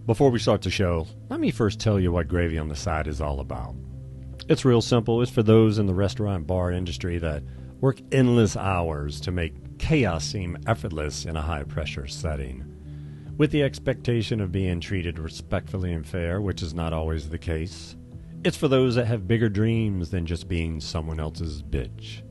Before we start the show, let me first tell you what Gravy on the Side is all about. It's real simple. It's for those in the restaurant bar industry that work endless hours to make chaos seem effortless in a high-pressure setting, with the expectation of being treated respectfully and fair, which is not always the case. It's for those that have bigger dreams than just being someone else's bitch.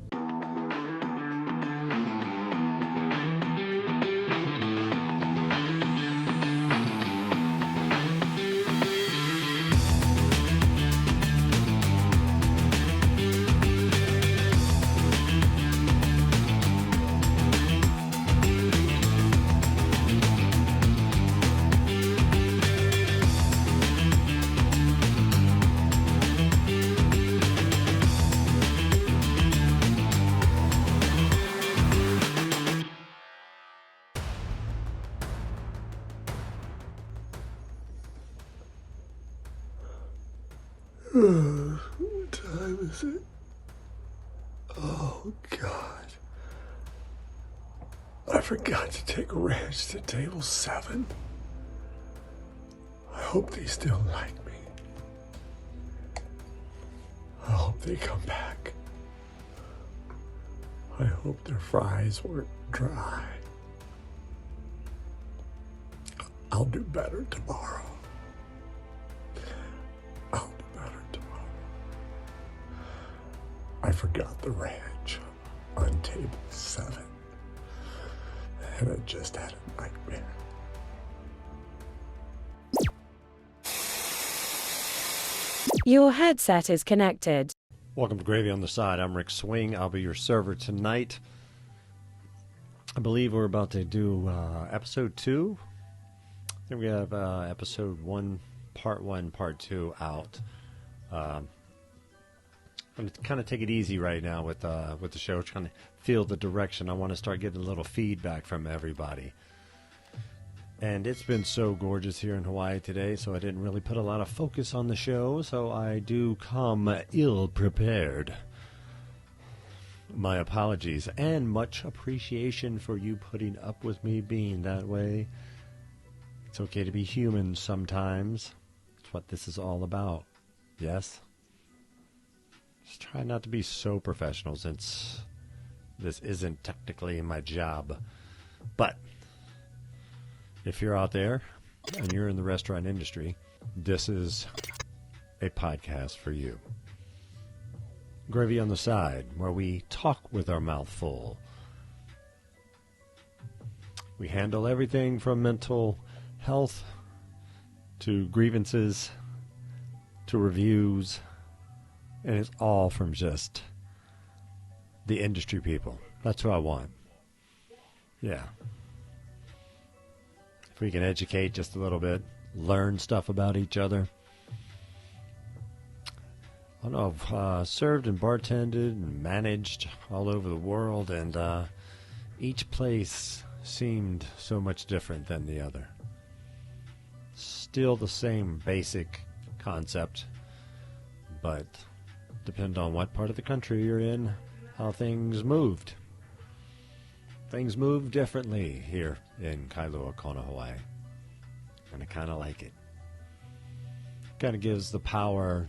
What time is it? Oh, God. I forgot to take Ranch to table 7. I hope they still like me. I hope they come back. I hope their fries weren't dry. I'll do better tomorrow. I forgot the ranch on table 7, and I just had a nightmare. Your headset is connected. Welcome to Gravy on the Side. I'm Rick Swing. I'll be your server tonight. I believe we're about to do episode 2. I think we have episode 1, part 1, part 2 out. I'm going to kind of take it easy right now with the show, trying to feel the direction. I want to start getting a little feedback from everybody. And it's been so gorgeous here in Hawaii today, so I didn't really put a lot of focus on the show, so I do come ill-prepared. My apologies, and much appreciation for you putting up with me being that way. It's okay to be human sometimes. That's what this is all about. Yes? Just try not to be so professional since this isn't technically my job. But if you're out there and you're in the restaurant industry, this is a podcast for you. Gravy on the Side, where we talk with our mouth full. We handle everything from mental health to grievances to reviews. And it's all from just the industry people. That's what I want. Yeah. If we can educate just a little bit, learn stuff about each other. I don't know, I've served and bartended and managed all over the world, and each place seemed so much different than the other. Still the same basic concept, but depend on what part of the country you're in, how things moved. Things move differently here in Kailua Kona, Hawaii. And I kind of like it. Kind of gives the power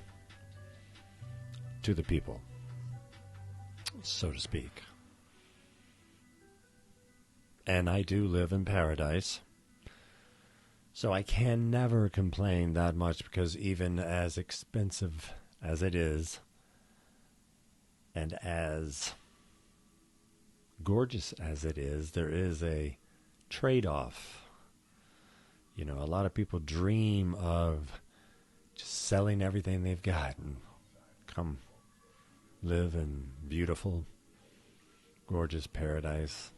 to the people, so to speak. And I do live in paradise, so I can never complain that much, because even as expensive as it is, and as gorgeous as it is, there is a trade-off. You know, a lot of people dream of just selling everything they've got and come live in beautiful, gorgeous paradise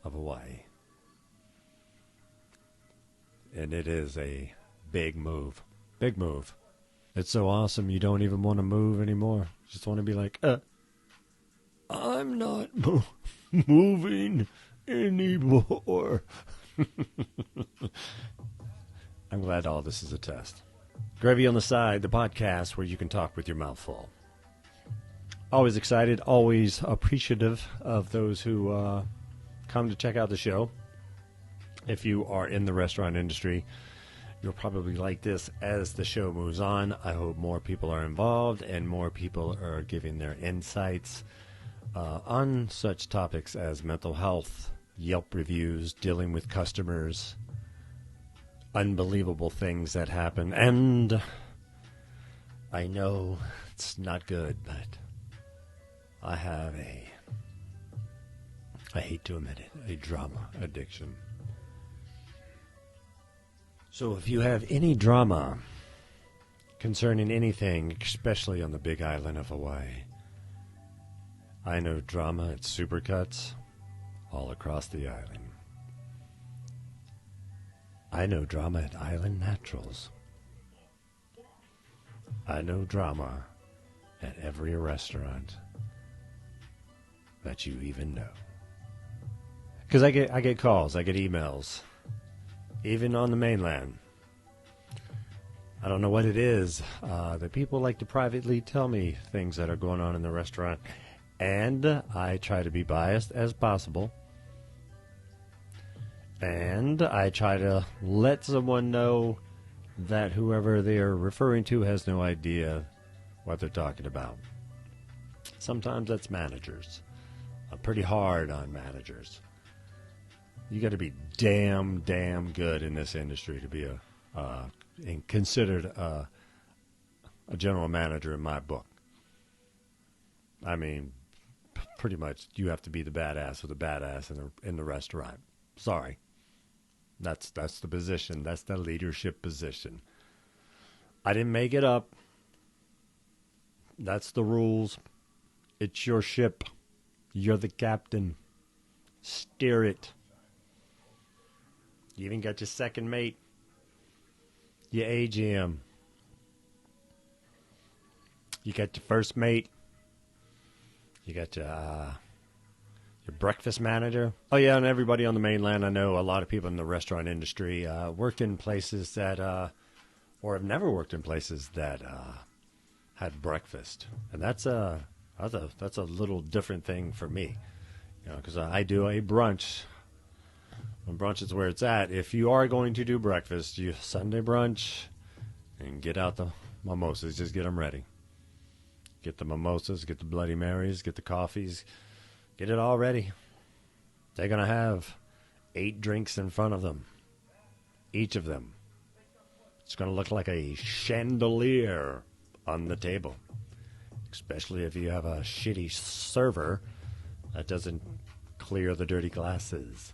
of Hawaii. And it is a big move. Big move. It's so awesome you don't even want to move anymore. Just want to be like, I'm not moving anymore. I'm glad all this is a test. Gravy on the Side, the podcast where you can talk with your mouth full. Always excited, always appreciative of those who come to check out the show. If you are in the restaurant industry You'll probably like this as the show moves on. I hope more people are involved and more people are giving their insights on such topics as mental health, Yelp reviews, dealing with customers, unbelievable things that happen. And I know it's not good, but I have I hate to admit it, a drama addiction. So if you have any drama concerning anything, especially on the big island of Hawaii, I know drama at Supercuts all across the island. I know drama at Island Naturals. I know drama at every restaurant that you even know. Because I get calls, I get emails, even on the mainland. I don't know what it is. The people like to privately tell me things that are going on in the restaurant. And I try to be biased as possible. And I try to let someone know that whoever they are referring to has no idea what they're talking about. Sometimes that's managers. I'm pretty hard on managers. You got to be damn good in this industry to be and considered a general manager in my book. I mean, pretty much you have to be the badass of the badass in the restaurant. Sorry. That's the position. That's the leadership position. I didn't make it up. That's the rules. It's your ship. You're the captain. Steer it. You even got your second mate. Your AGM. You got your first mate. You got your breakfast manager. Oh, yeah, and everybody on the mainland. I know a lot of people in the restaurant industry worked in places that, or have never worked in places that had breakfast. And that's a little different thing for me. You know, because I do a brunch. When brunch is where it's at. If you are going to do breakfast, you Sunday brunch, and get out the mimosas. Just get them ready. Get the mimosas, get the Bloody Marys, get the coffees. Get it all ready. They're going to have 8 drinks in front of them. Each of them. It's going to look like a chandelier on the table. Especially if you have a shitty server that doesn't clear the dirty glasses.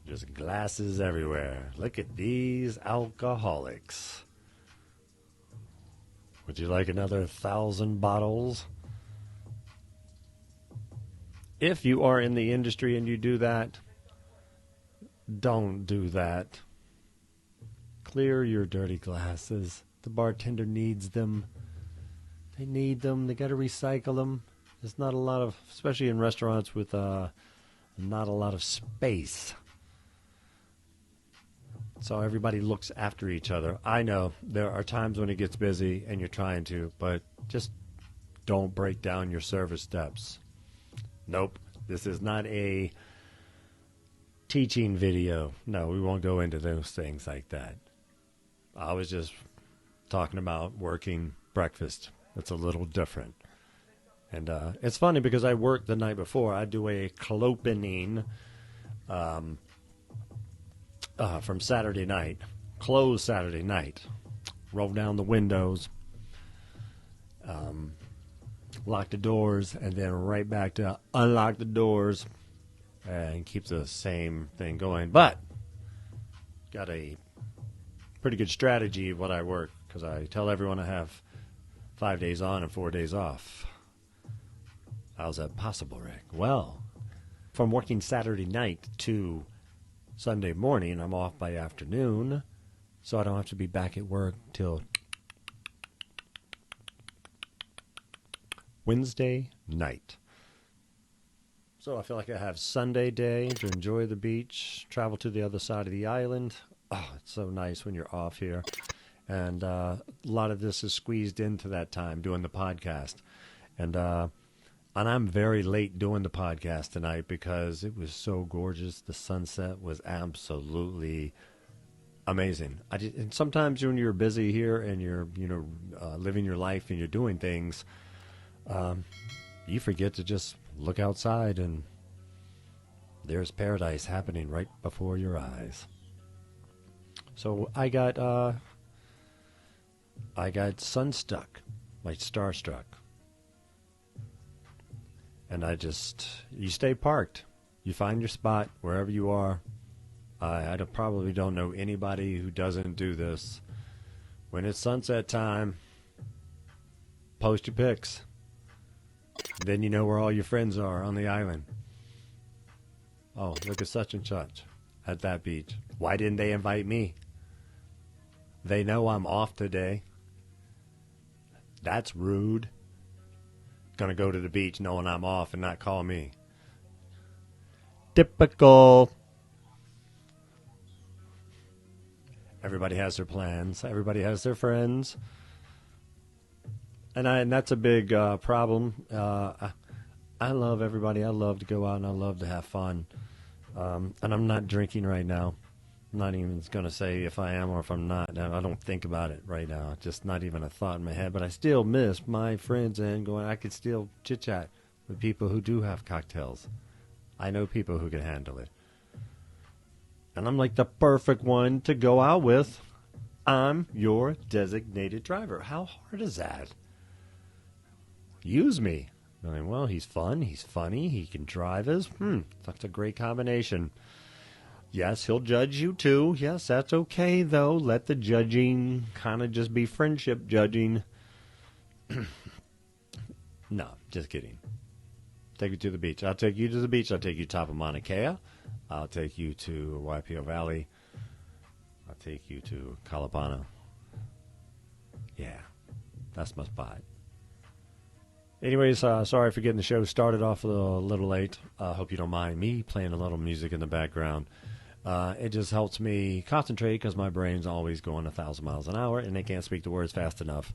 Just glasses everywhere. Look at these alcoholics. Would you like another 1,000 bottles? If you are in the industry and you do that, don't do that. Clear your dirty glasses. The bartender needs them. They need them. They got to recycle them. There's not a lot of, especially in restaurants with not a lot of space. So everybody looks after each other. I know there are times when it gets busy and you're trying to, but just don't break down your service steps. Nope. This is not a teaching video. No, we won't go into those things like that. I was just talking about working breakfast. It's a little different. And it's funny because I worked the night before. I do a clopening from Saturday night. Close Saturday night. Roll down the windows. Lock the doors, and then right back to unlock the doors and keep the same thing going. But got a pretty good strategy of what I work, because I tell everyone I have 5 days on and 4 days off. How's that possible, Rick? Well, from working Saturday night to Sunday morning, I'm off by afternoon, so I don't have to be back at work till Wednesday night. So I feel like I have Sunday day to enjoy the beach, travel to the other side of the island. Oh, it's so nice when you're off here. And a lot of this is squeezed into that time doing the podcast. And I'm very late doing the podcast tonight because it was so gorgeous. The sunset was absolutely amazing. And sometimes when you're busy here and you're, living your life and you're doing things, you forget to just look outside and there's paradise happening right before your eyes. So I got sunstruck, like starstruck. And you stay parked. You find your spot wherever you are. I probably don't know anybody who doesn't do this. When it's sunset time, post your pics. Then you know where all your friends are on the island. Oh, look at such and such at that beach. Why didn't they invite me? They know I'm off today. That's rude. Gonna go to the beach knowing I'm off and not call me. Typical. Everybody has their plans. Everybody has their friends. And that's a big problem. I love everybody. I love to go out and I love to have fun. And I'm not drinking right now. I'm not even going to say if I am or if I'm not. I don't think about it right now. Just not even a thought in my head. But I still miss my friends and I could still chit-chat with people who do have cocktails. I know people who can handle it. And I'm like the perfect one to go out with. I'm your designated driver. How hard is that? Use me. I mean, well, he's fun. He's funny. He can drive us. That's a great combination. Yes, he'll judge you too. Yes, that's okay, though. Let the judging kind of just be friendship judging. No, just kidding. Take you to the beach. I'll take you to the beach. I'll take you top of Mauna Kea. I'll take you to Waipio Valley. I'll take you to Kalapana. Yeah, that's my spot. Anyways, sorry for getting the show started off a little late. Hope you don't mind me playing a little music in the background. It just helps me concentrate because my brain's always going 1,000 miles an hour and I can't speak the words fast enough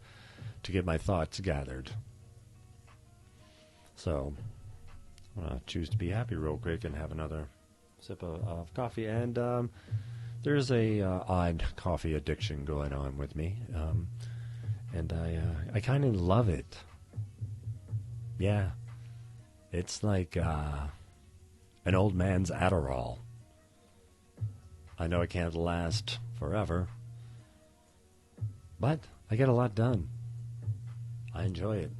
to get my thoughts gathered. So, I'm going to choose to be happy real quick and have another sip of coffee. And there's a odd coffee addiction going on with me. And I kind of love it. Yeah, it's like an old man's Adderall. I know it can't last forever, but I get a lot done. I enjoy it.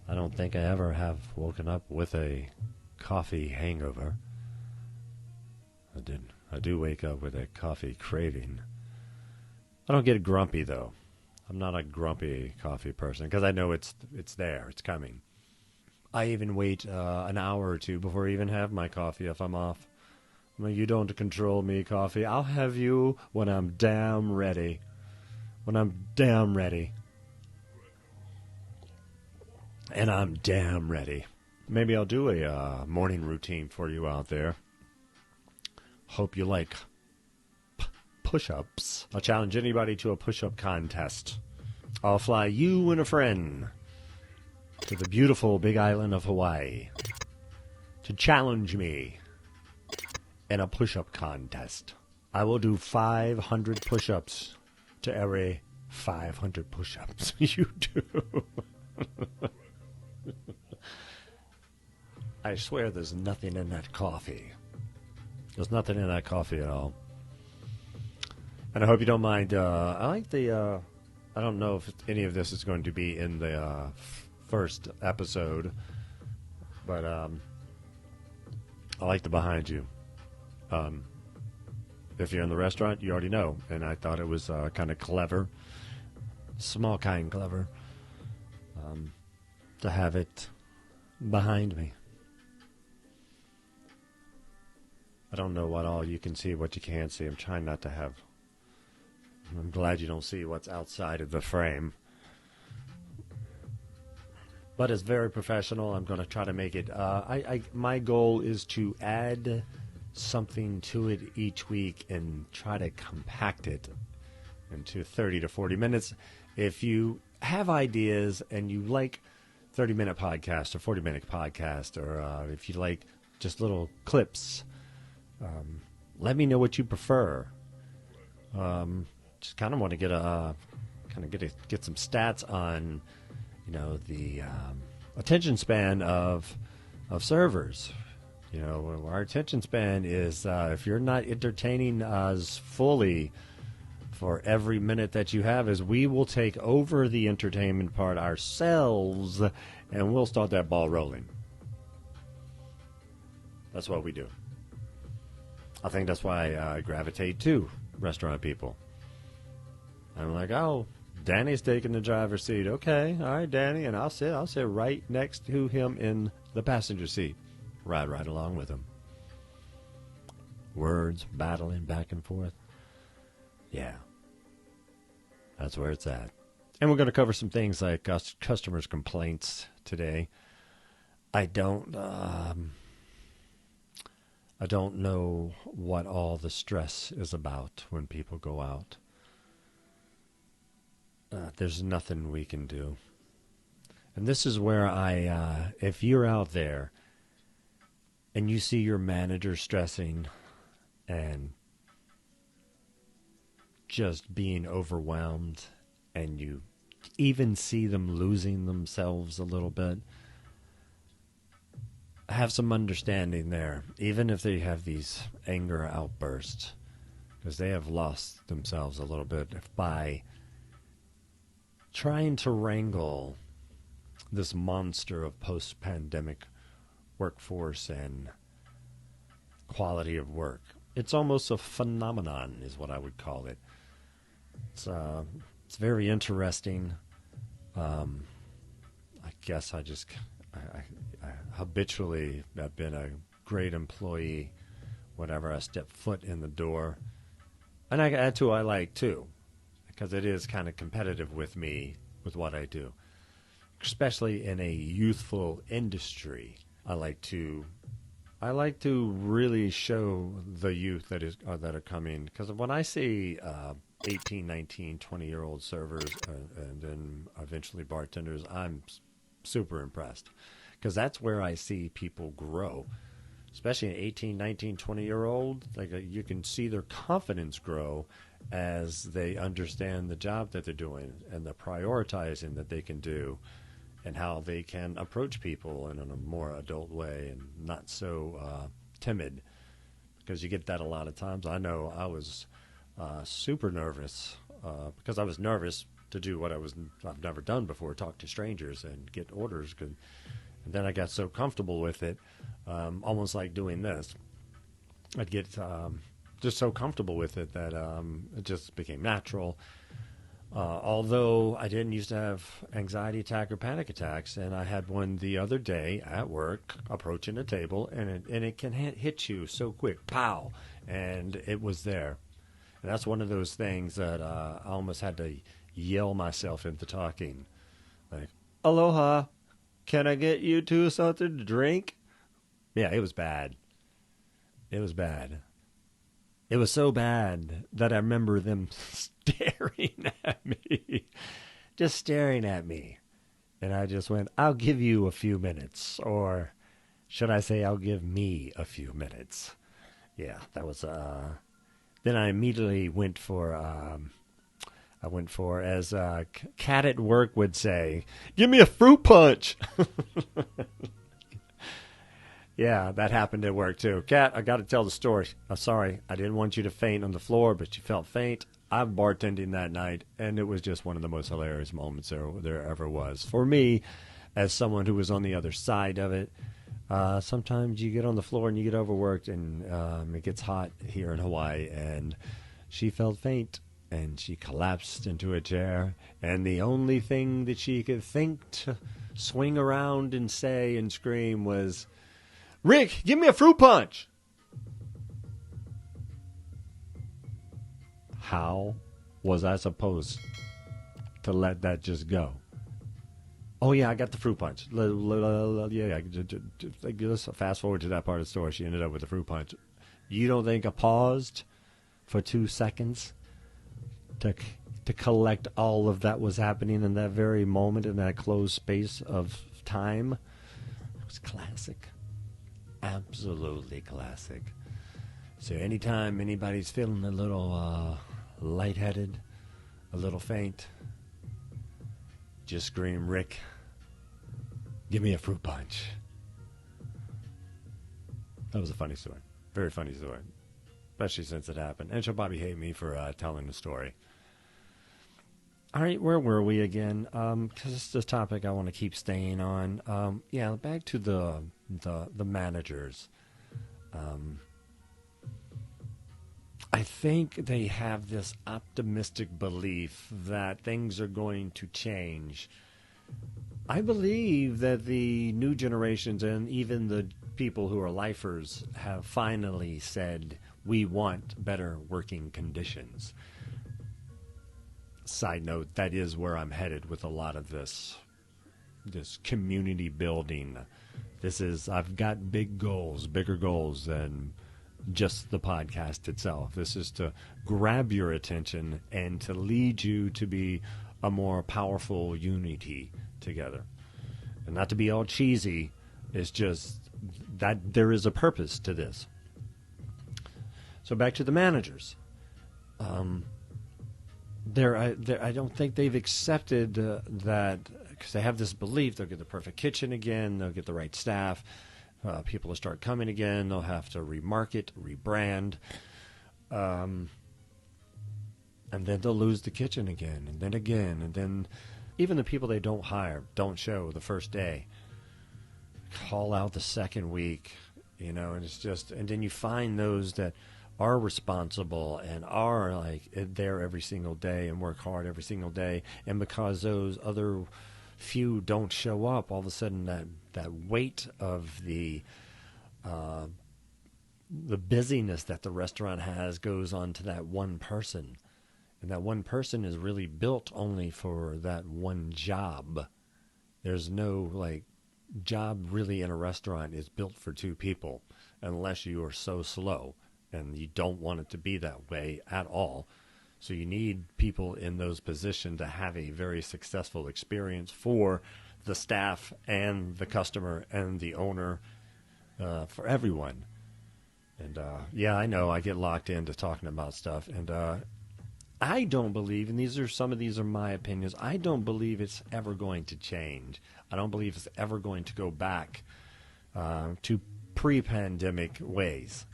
I don't think I ever have woken up with a coffee hangover. I do wake up with a coffee craving. I don't get grumpy, though. I'm not a grumpy coffee person because I know it's there. It's coming. I even wait an hour or two before I even have my coffee if I'm off. I mean, you don't control me, coffee. I'll have you when I'm damn ready. When I'm damn ready. And I'm damn ready. Maybe I'll do a morning routine for you out there. Hope you like push-ups. I'll challenge anybody to a push-up contest. I'll fly you and a friend to the beautiful big island of Hawaii to challenge me in a push-up contest. I will do 500 push-ups to every 500 push-ups you do. I swear there's nothing in that coffee. There's nothing in that coffee at all. And I hope you don't mind. I like the... I don't know if any of this is going to be in the first episode, but I like the behind you. If you're in the restaurant, you already know, and I thought it was kind of clever, small kind clever, to have it behind me. I don't know what all you can see, what you can't see. I'm trying not to have... I'm glad you don't see what's outside of the frame. But it's very professional. I'm going to try to make it... my goal is to add something to it each week and try to compact it into 30 to 40 minutes. If you have ideas and you like 30-minute podcast or 40-minute podcast, or if you like just little clips, let me know what you prefer. Just kind of want to get some stats on, the attention span of servers. Our attention span is if you're not entertaining us fully for every minute that you have, is we will take over the entertainment part ourselves, and we'll start that ball rolling. That's what we do. I think that's why I gravitate to restaurant people. I'm like, oh, Danny's taking the driver's seat. Okay, all right, Danny, and I'll sit right next to him in the passenger seat. Ride right along with him. Words battling back and forth. Yeah, that's where it's at. And we're going to cover some things like customers' complaints today. I don't know what all the stress is about when people go out. There's nothing we can do. And this is where if you're out there and you see your manager stressing and just being overwhelmed, and you even see them losing themselves a little bit, have some understanding there, even if they have these anger outbursts, because they have lost themselves a little bit by trying to wrangle this monster of post-pandemic workforce and quality of work. It's almost a phenomenon, is what I would call it. It's very interesting. I guess I habitually have been a great employee whenever I step foot in the door. And that's who I like too, because it is kind of competitive with me, with what I do. Especially in a youthful industry. I like to really show the youth that are coming, because when I see 18, 19, 20-year-old servers and then eventually bartenders, I'm super impressed, because that's where I see people grow, especially an 18, 19, 20-year-old. Like you can see their confidence grow as they understand the job that they're doing and the prioritizing that they can do and how they can approach people in a more adult way and not so timid, because you get that a lot of times. I know I was super nervous because I was nervous to do what I've never done before, talk to strangers and get orders. And then I got so comfortable with it, almost like doing this. I'd get just so comfortable with it that it just became natural. Although I didn't used to have anxiety attack or panic attacks, and I had one the other day at work, approaching a table, and it can hit you so quick, pow, and it was there. And that's one of those things that I almost had to yell myself into talking. Like, aloha, can I get you two something to drink? Yeah, it was bad. It was bad. It was so bad that I remember them staring at me. Just staring at me. And I just went, I'll give you a few minutes. Or should I say, I'll give me a few minutes. Yeah, that was... Then I immediately went for, as Cat at work would say, give me a fruit punch. Yeah, that happened at work too. Cat, I got to tell the story. I'm sorry, I didn't want you to faint on the floor, but you felt faint. I'm bartending that night, and it was just one of the most hilarious moments there ever was. For me, as someone who was on the other side of it, sometimes you get on the floor and you get overworked, and it gets hot here in Hawaii, and she felt faint, and she collapsed into a chair, and the only thing that she could think to swing around and say and scream was, Rick, give me a fruit punch. How was I supposed to let that just go? Oh, yeah, I got the fruit punch. Yeah, let's fast forward to that part of the story. She ended up with the fruit punch. You don't think I paused for 2 seconds to collect all of that was happening in that very moment, in that closed space of time? It was classic. Absolutely classic. So anytime anybody's feeling a lightheaded, a little faint, just scream, "Rick, give me a fruit punch." That was a funny story. Very funny story. Especially since it happened. And she'll probably hate me for telling the story. All right, where were we again? Because it's the topic I want to keep staying on. Yeah, back to the managers. I think they have this optimistic belief that things are going to change. I believe that the new generations and even the people who are lifers have finally said, we want better working conditions. Side note, that is where I'm headed with a lot of this community building. I've got big goals, bigger goals than just the podcast itself. This is to grab your attention and to lead you to be a more powerful unity together. And not to be all cheesy, it's just that there is a purpose to this. So back to the managers. I don't think they've accepted that, because they have this belief they'll get the perfect kitchen again, they'll get the right staff, people will start coming again, they'll have to remarket, rebrand, and then they'll lose the kitchen again, and then even the people they don't hire don't show the first day, call out the second week, and it's just, and then you find those that are responsible and are like there every single day and work hard every single day, and because those other few don't show up, all of a sudden that weight of the busyness that the restaurant has goes on to that one person, and that one person is really built only for that one job. There's no job really in a restaurant is built for two people, unless you are so slow. And you don't want it to be that way at all. So you need people in those positions to have a very successful experience for the staff and the customer and the owner, for everyone. And yeah, I know I get locked into talking about stuff. And I don't believe, and some of these are my opinions, I don't believe it's ever going to change. I don't believe it's ever going to go back to pre-pandemic ways.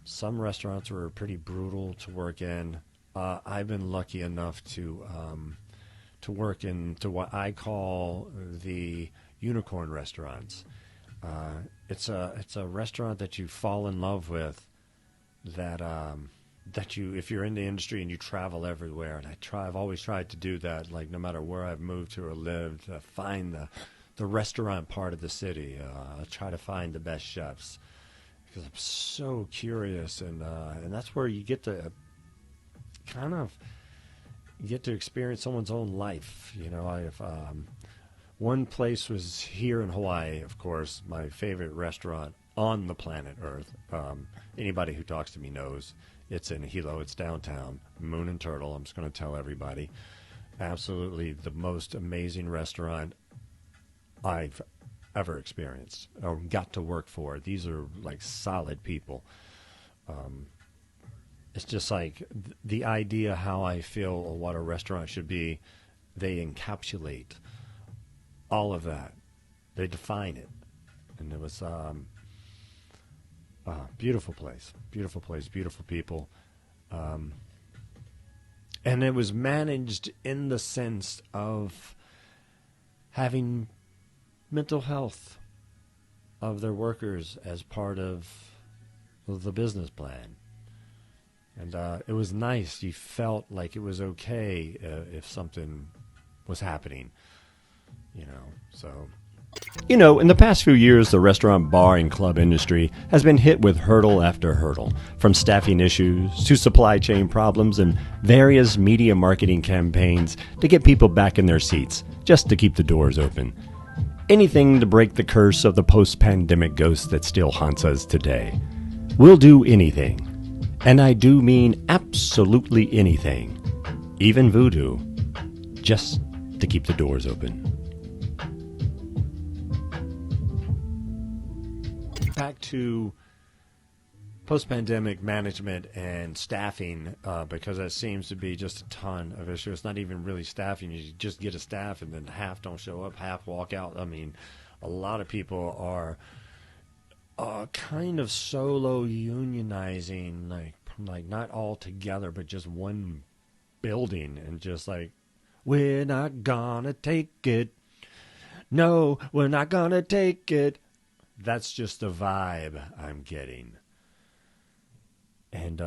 Some restaurants were pretty brutal to work in. I've been lucky enough to work into what I call the unicorn restaurants. It's a restaurant that you fall in love with. That you, if you're in the industry and you travel everywhere, and I've always tried to do that. Like no matter where I've moved to or lived, find the restaurant part of the city. I try to find the best chefs. Because I'm so curious, and that's where you get to experience someone's own life. One place was here in Hawaii, of course, my favorite restaurant on the planet Earth. Anybody who talks to me knows it's in Hilo. It's downtown, Moon and Turtle. I'm just going to tell everybody. Absolutely the most amazing restaurant I've ever experienced or got to work for. These are like solid people. It's just like the idea how I feel or what a restaurant should be. They encapsulate all of that. They define it. And it was beautiful place, beautiful people. And it was managed in the sense of having mental health of their workers as part of the business plan. And it was nice. You felt like it was okay if something was happening, so. In the past few years, the restaurant, bar, and club industry has been hit with hurdle after hurdle, from staffing issues to supply chain problems and various media marketing campaigns to get people back in their seats, just to keep the doors open. Anything to break the curse of the post-pandemic ghost that still haunts us today. We'll do anything. And I do mean absolutely anything. Even voodoo. Just to keep the doors open. Back to post-pandemic management and staffing, because that seems to be just a ton of issues. It's not even really staffing. You just get a staff and then half don't show up, half walk out. I mean, a lot of people are kind of solo unionizing, like not all together, but just one building, and just like, we're not gonna take it. No, we're not gonna take it. That's just the vibe I'm getting. And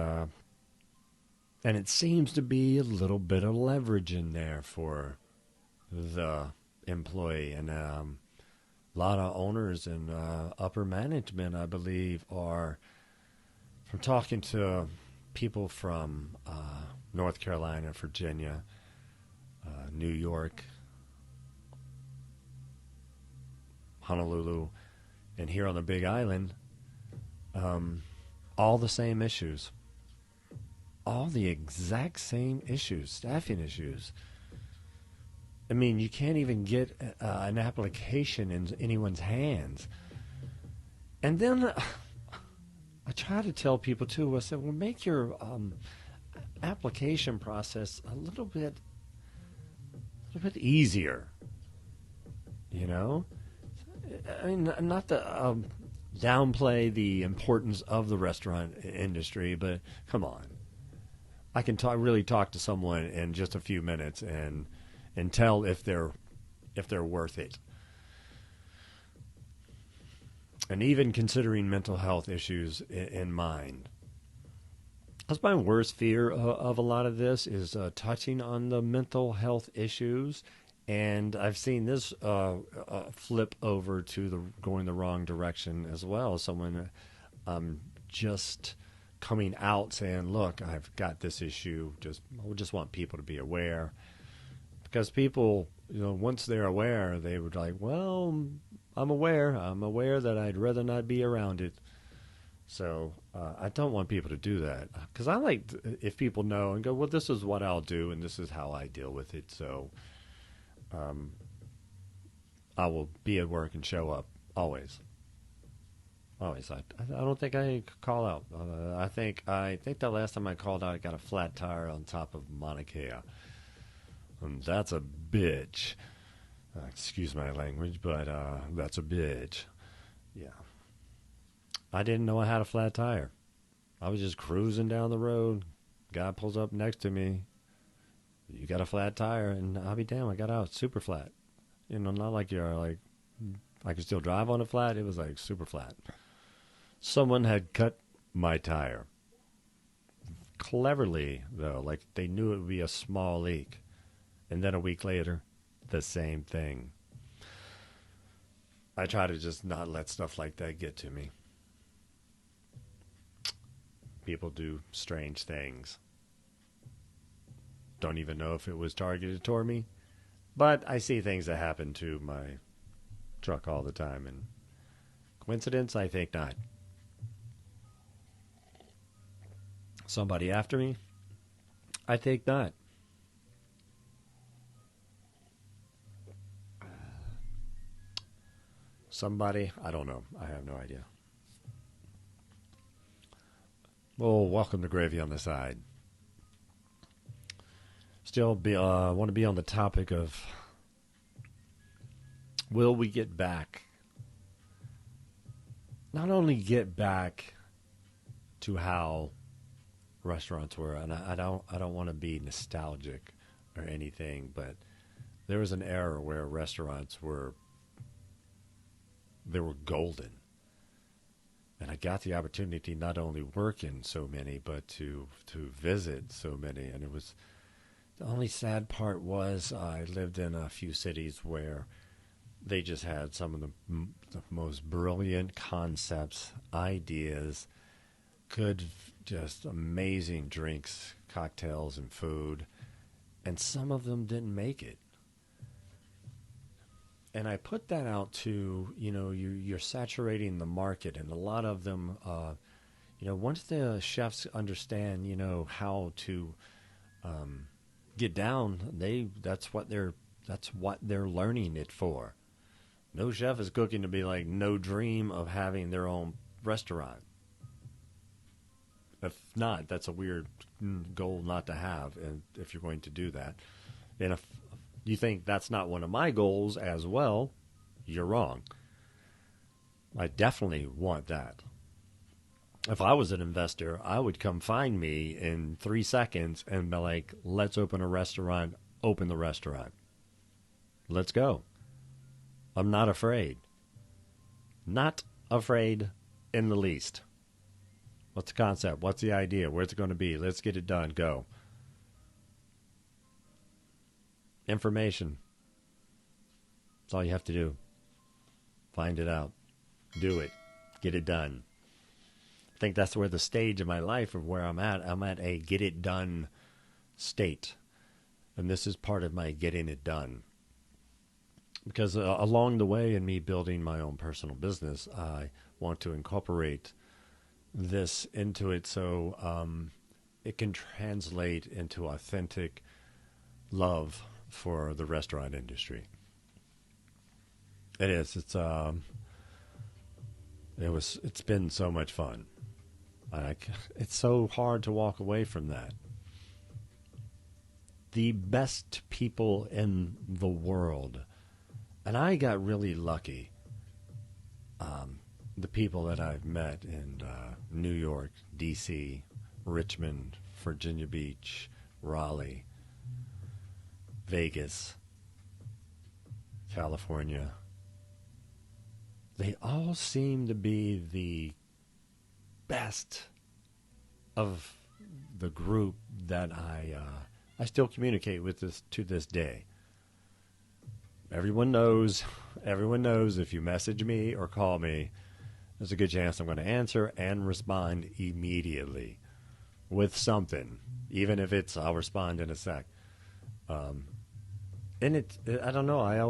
it seems to be a little bit of leverage in there for the employee. And a lot of owners and upper management, I believe, are, from talking to people from North Carolina, Virginia, New York, Honolulu, and here on the Big Island, all the same issues. All the exact same issues, staffing issues. I mean, you can't even get an application in anyone's hands. And then I try to tell people, too, I said, well, make your application process a little bit easier, you know? I mean, not to downplay the importance of the restaurant industry, but come on. I can really talk to someone in just a few minutes and tell if they're worth it. And even considering mental health issues in mind. That's my worst fear of a lot of this, is touching on the mental health issues. And I've seen this flip over to going the wrong direction as well. Someone just coming out saying, look, I've got this issue. I just want people to be aware. Because people, once they're aware, they would like, well, I'm aware. I'm aware that I'd rather not be around it. So I don't want people to do that. Because I like if people know and go, well, this is what I'll do and this is how I deal with it. So I will be at work and show up always. Always. I don't think I call out. I think the last time I called out, I got a flat tire on top of Mauna Kea. And that's a bitch. Excuse my language, but that's a bitch. Yeah. I didn't know I had a flat tire. I was just cruising down the road. Guy pulls up next to me. You got a flat tire, and I'll be damned, I got out super flat. Not like you're like, I could still drive on it flat. It was like super flat. Someone had cut my tire. Cleverly, though, like they knew it would be a small leak. And then a week later, the same thing. I try to just not let stuff like that get to me. People do strange things. Don't even know if it was targeted toward me. But I see things that happen to my truck all the time. And coincidence? I think not. Somebody after me? I think not. Somebody? I don't know. I have no idea. Well, welcome to Gravy on the Side. Still want to be on the topic of, will we get back? Not only get back to how restaurants were, and I don't want to be nostalgic or anything, but there was an era where restaurants were golden. And I got the opportunity not only work in so many, but to visit so many. And it was, the only sad part was I lived in a few cities where they just had some of the most brilliant concepts, ideas, just amazing drinks, cocktails, and food. And some of them didn't make it. And I put that out to, you're saturating the market, and a lot of them, once the chefs understand, how to get down, that's what they're learning it for. No chef is cooking to be like, no dream of having their own restaurant. If not, that's a weird goal not to have, and if you're going to do that. And if you think that's not one of my goals as well, you're wrong. I definitely want that. If I was an investor, I would come find me in 3 seconds and be like, let's open a restaurant, open the restaurant. Let's go. I'm not afraid. Not afraid in the least. What's the concept? What's the idea? Where's it going to be? Let's get it done. Go. Information. That's all you have to do. Find it out. Do it. Get it done. I think that's where the stage of my life of where I'm at. I'm at a get it done state. And this is part of my getting it done. Because along the way in me building my own personal business, I want to incorporate this into it so it can translate into authentic love for the restaurant industry. It is. It's been so much fun. It's so hard to walk away from that. The best people in the world, and I got really lucky. The people that I've met in New York, D.C., Richmond, Virginia Beach, Raleigh, Vegas, California, they all seem to be the best of the group that I still communicate with to this day. Everyone knows if you message me or call me, there's a good chance I'm going to answer and respond immediately with something, even if I'll respond in a sec. And I don't know, I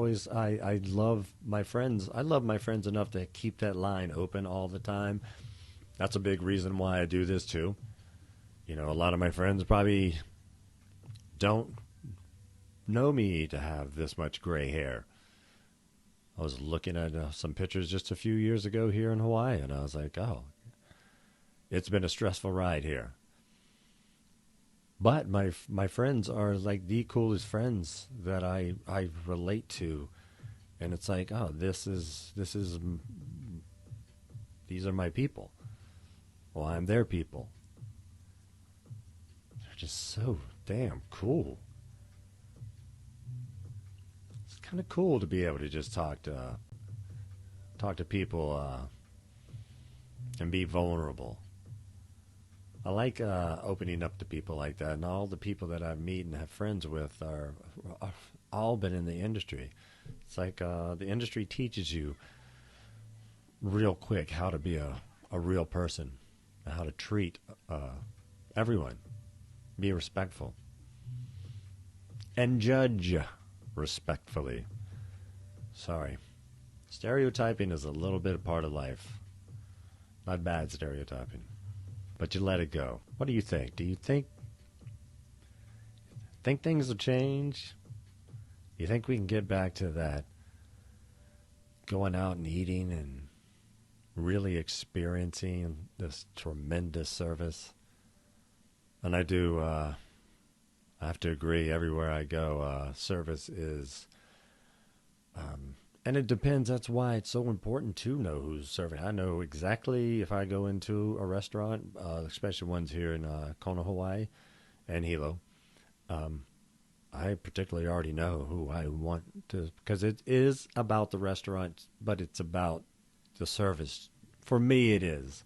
love my friends. I love my friends enough to keep that line open all the time. That's a big reason why I do this too. You know, a lot of my friends probably don't know me to have this much gray hair. I was looking at some pictures just a few years ago here in Hawaii, and I was like, oh, it's been a stressful ride here. But my friends are like the coolest friends that I relate to, and it's like, oh, these are my people. Well, I'm their people. They're just so damn cool. It's kind of cool to be able to just talk to people and be vulnerable. I like opening up to people like that, and all the people that I meet and have friends with are all been in the industry. It's like the industry teaches you real quick how to be a real person, and how to treat everyone, be respectful, and judge respectfully. Sorry. Stereotyping is a little bit a part of life. Not bad stereotyping. But you let it go. What do you think? Do you think things will change? You think we can get back to that going out and eating and really experiencing this tremendous service? And I do, I have to agree, everywhere I go, service is, and it depends. That's why it's so important to know who's serving. I know exactly if I go into a restaurant, especially ones here in Kona, Hawaii, and Hilo. I particularly already know who I want to, because it is about the restaurant, but it's about the service. For me, it is.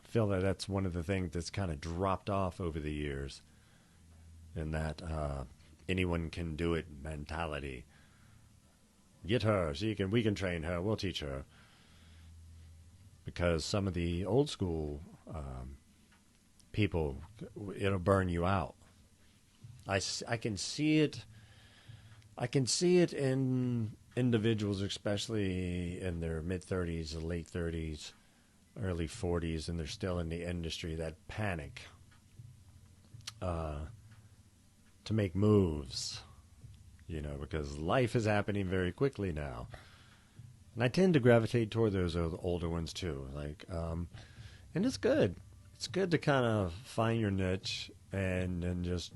I feel that that's one of the things that's kind of dropped off over the years, in that anyone can do it mentality. Get her, we can train her, we'll teach her. Because some of the old school people, it'll burn you out. I can see it. I can see it in individuals, especially in their mid-30s, late 30s, early 40s, and they're still in the industry, that panic to make moves. You know, because life is happening very quickly now. And I tend to gravitate toward those older ones too. Like, and it's good. it's good to kind of find your niche and just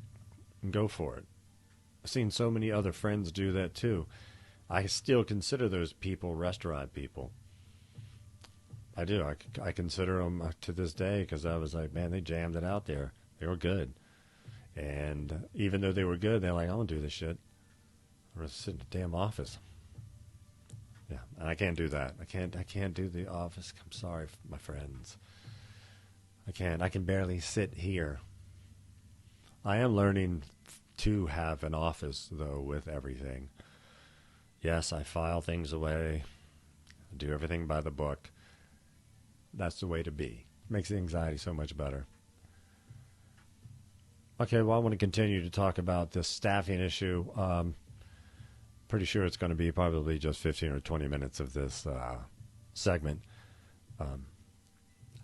go for it. I've seen so many other friends do that too. I still consider those people restaurant people. I do. I consider them to this day because I was like, man, they jammed it out there. They were good. And even though they were good, they're like, I don't do this shit. I'm going to sit in the damn office. Yeah, and I can't do that. I can't do the office. I'm sorry, my friends. I can't. I can barely sit here. I am learning to have an office, though, with everything. Yes, I file things away, do everything by the book. That's the way to be. Makes the anxiety so much better. Okay, well, I want to continue to talk about this staffing issue. Pretty sure it's going to be probably just 15 or 20 minutes of this segment.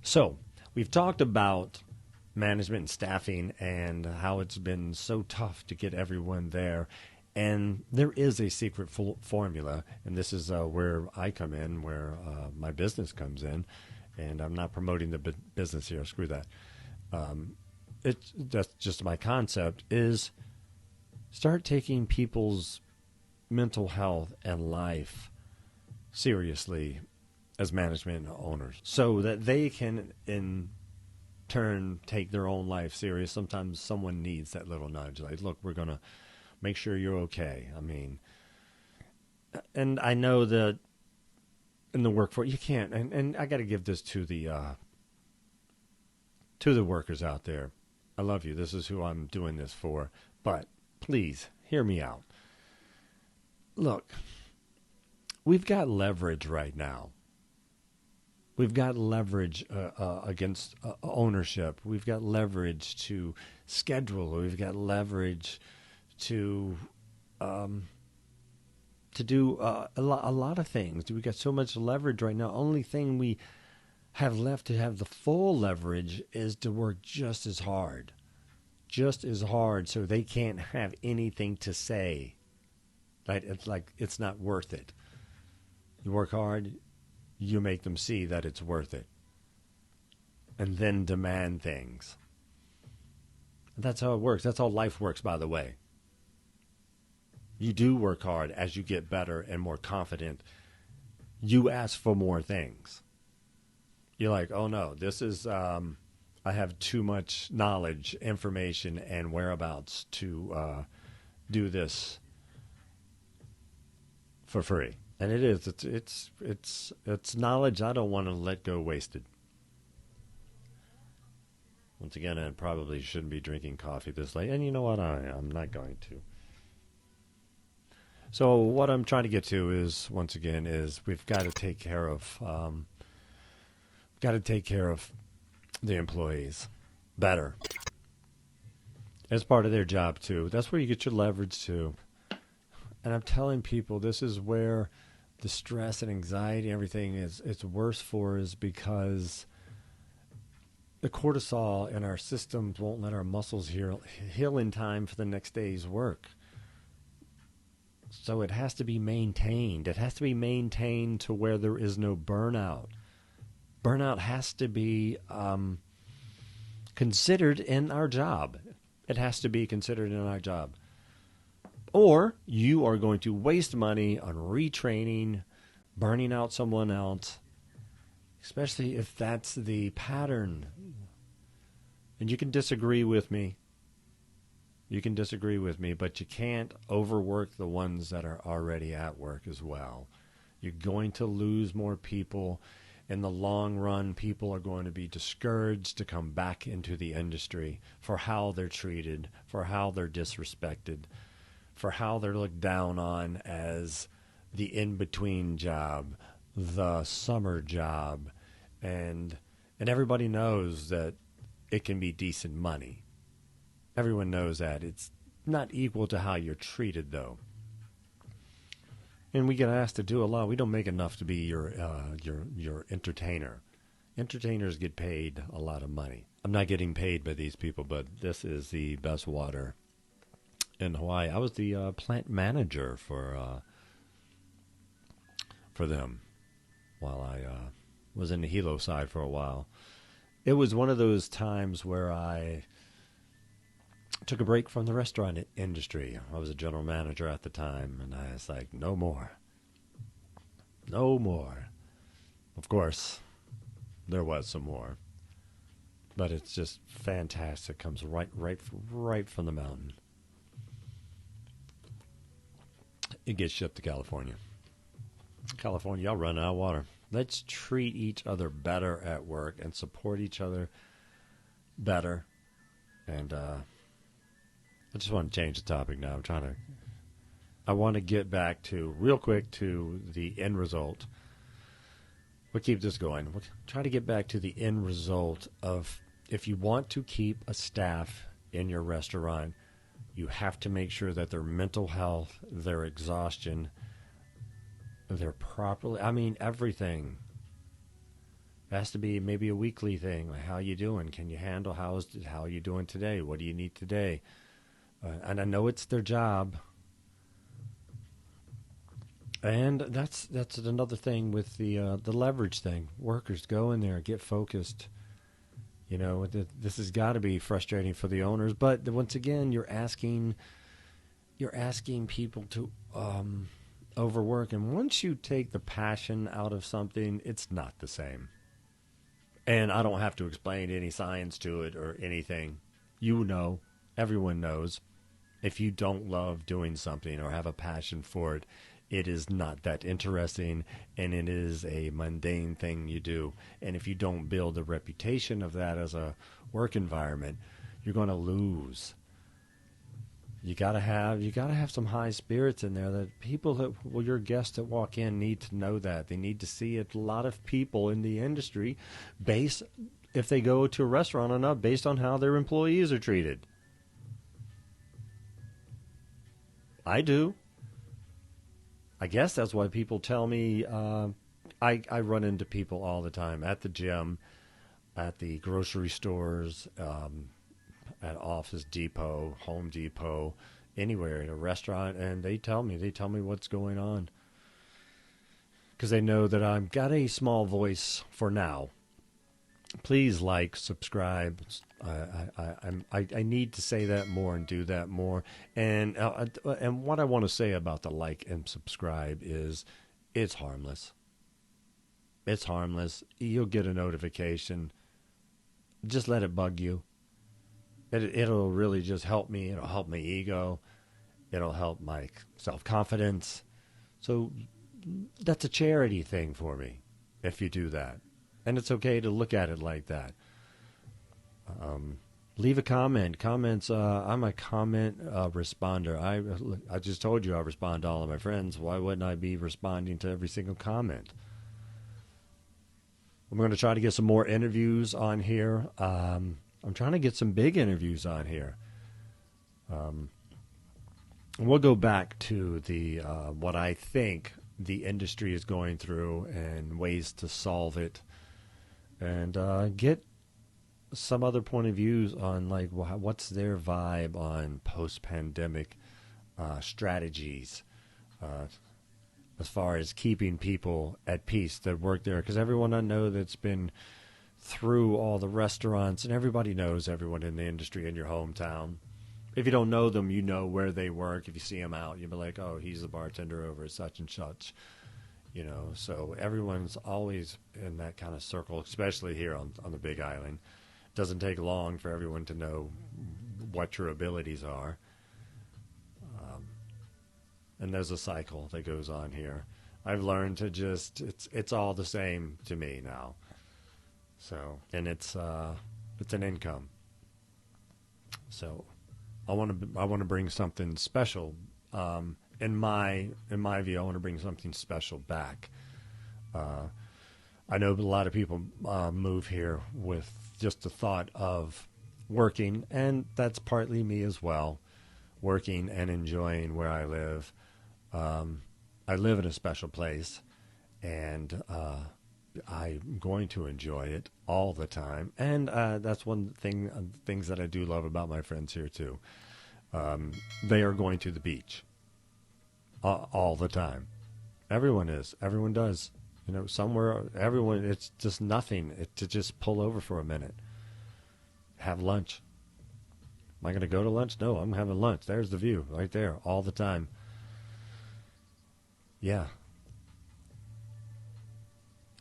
So, we've talked about management and staffing and how it's been so tough to get everyone there. And there is a secret formula, and this is where I come in, where my business comes in. And I'm not promoting the business here. Screw that. That's just my concept, is start taking people's mental health and life seriously as management owners so that they can in turn take their own life serious. Sometimes someone needs that little nudge, like, look, we're going to make sure you're okay. I mean, and I know that in the workforce you can't, and I got to give this to the workers out there. I love you. This is who I'm doing this for, but please hear me out. Look, we've got leverage right now. We've got leverage against ownership. We've got leverage to schedule. We've got leverage to do a lot of things. We've got so much leverage right now. Only thing we have left to have the full leverage is to work just as hard, so they can't have anything to say. Right? It's like it's not worth it. You work hard, you make them see that it's worth it, and then demand things. And that's how it works. That's how life works, by the way. You do work hard as you get better and more confident. You ask for more things. You're like, oh no, this is, I have too much knowledge, information, and whereabouts to do this for free. And it is. It's knowledge I don't want to let go wasted. Once again, I probably shouldn't be drinking coffee this late. And you know what? I'm not going to. So what I'm trying to get to is, once again, is we've got to take care of the employees better as part of their job too. That's where you get your leverage too. And I'm telling people, this is where the stress and anxiety and everything it's worse for, is because the cortisol in our systems won't let our muscles heal in time for the next day's work. So it has to be maintained. It has to be maintained to where there is no burnout. Burnout has to be considered in our job. It has to be considered in our job. Or you are going to waste money on retraining, burning out someone else, especially if that's the pattern. And you can disagree with me. You can disagree with me, but you can't overwork the ones that are already at work as well. You're going to lose more people. In the long run, people are going to be discouraged to come back into the industry for how they're treated, for how they're disrespected, for how they're looked down on as the in-between job, the summer job, and everybody knows that it can be decent money. Everyone knows that. It's not equal to how you're treated, though. And we get asked to do a lot. We don't make enough to be your entertainer. Entertainers get paid a lot of money. I'm not getting paid by these people, but this is the best water in Hawaii. I was the plant manager for them while I was in the Hilo side for a while. it was one of those times where I took a break from the restaurant industry. I was a general manager at the time, and I was like, no more. No more. Of course, there was some more. But it's just fantastic. Comes right from the mountain. It gets shipped to California. California, y'all run out of water. Let's treat each other better at work and support each other better. And I just want to change the topic now. I want to get back to, real quick, to the end result. We'll keep this going. We'll try to get back to the end result of, if you want to keep a staff in your restaurant, you have to make sure that their mental health, their exhaustion, they're properly, everything. It has to be maybe a weekly thing. Like, how you doing? Can you handle, how are you doing today? What do you need today? And I know it's their job. And that's another thing with the leverage thing. Workers, go in there, get focused. You know, this has got to be frustrating for the owners. But once again, you're asking people to overwork. And once you take the passion out of something, it's not the same. And I don't have to explain any science to it or anything. You know, everyone knows. If you don't love doing something or have a passion for it, it is not that interesting, and it is a mundane thing you do. And if you don't build a reputation of that as a work environment, you're going to lose. You gotta have some high spirits in there. That people your guests that walk in need to know that. They need to see it. A lot of people in the industry if they go to a restaurant or not, based on how their employees are treated. I do. I guess that's why people tell me, I run into people all the time at the gym, at the grocery stores, at Office Depot, Home Depot, anywhere, in a restaurant, and they tell me what's going on. Because they know that I've got a small voice for now. Please like, subscribe. I need to say that more and do that more. And what I want to say about the like and subscribe is, it's harmless. It's harmless. You'll get a notification. Just let it bug you. It'll really just help me. It'll help my ego. It'll help my self-confidence. So that's a charity thing for me if you do that. And it's okay to look at it like that. Leave a comment. Comments, I'm a comment responder. I just told you I respond to all of my friends. Why wouldn't I be responding to every single comment? I'm going to try to get some more interviews on here. I'm trying to get some big interviews on here. We'll go back to the what I think the industry is going through and ways to solve it. And get some other point of views on, like, what's their vibe on post-pandemic strategies as far as keeping people at peace that work there. Because everyone I know that's been through all the restaurants, and everybody knows everyone in the industry in your hometown. If you don't know them, you know where they work. If you see them out, you'll be like, oh, he's the bartender over at such and such. You know, so everyone's always in that kind of circle, especially here on the Big Island. It doesn't take long for everyone to know what your abilities are. And there's a cycle that goes on here. I've learned to just, it's all the same to me now. So, and it's an income. So I want to bring something special. In my view, I want to bring something special back. I know a lot of people move here with just the thought of working, and that's partly me as well, working and enjoying where I live. I live in a special place, and I'm going to enjoy it all the time. And that's one things that I do love about my friends here too. They are going to the beach all the time. Everyone is. Everyone does. You know, somewhere, everyone, it's just nothing. To just pull over for a minute. Have lunch. Am I going to go to lunch? No, I'm having lunch. There's the view right there all the time. Yeah.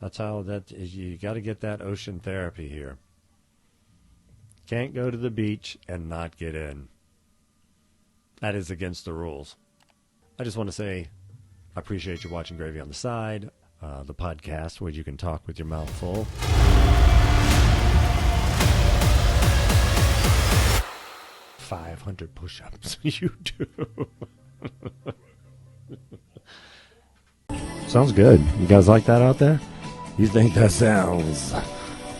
That's how that is. You got to get that ocean therapy here. Can't go to the beach and not get in. That is against the rules. I just want to say I appreciate you watching Gravy on the Side, the podcast where you can talk with your mouth full. 500 push-ups. You do. Sounds good. You guys like that out there? You think that sounds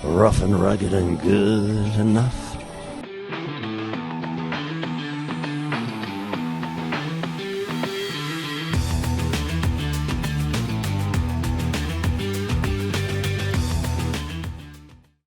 rough and rugged and good enough?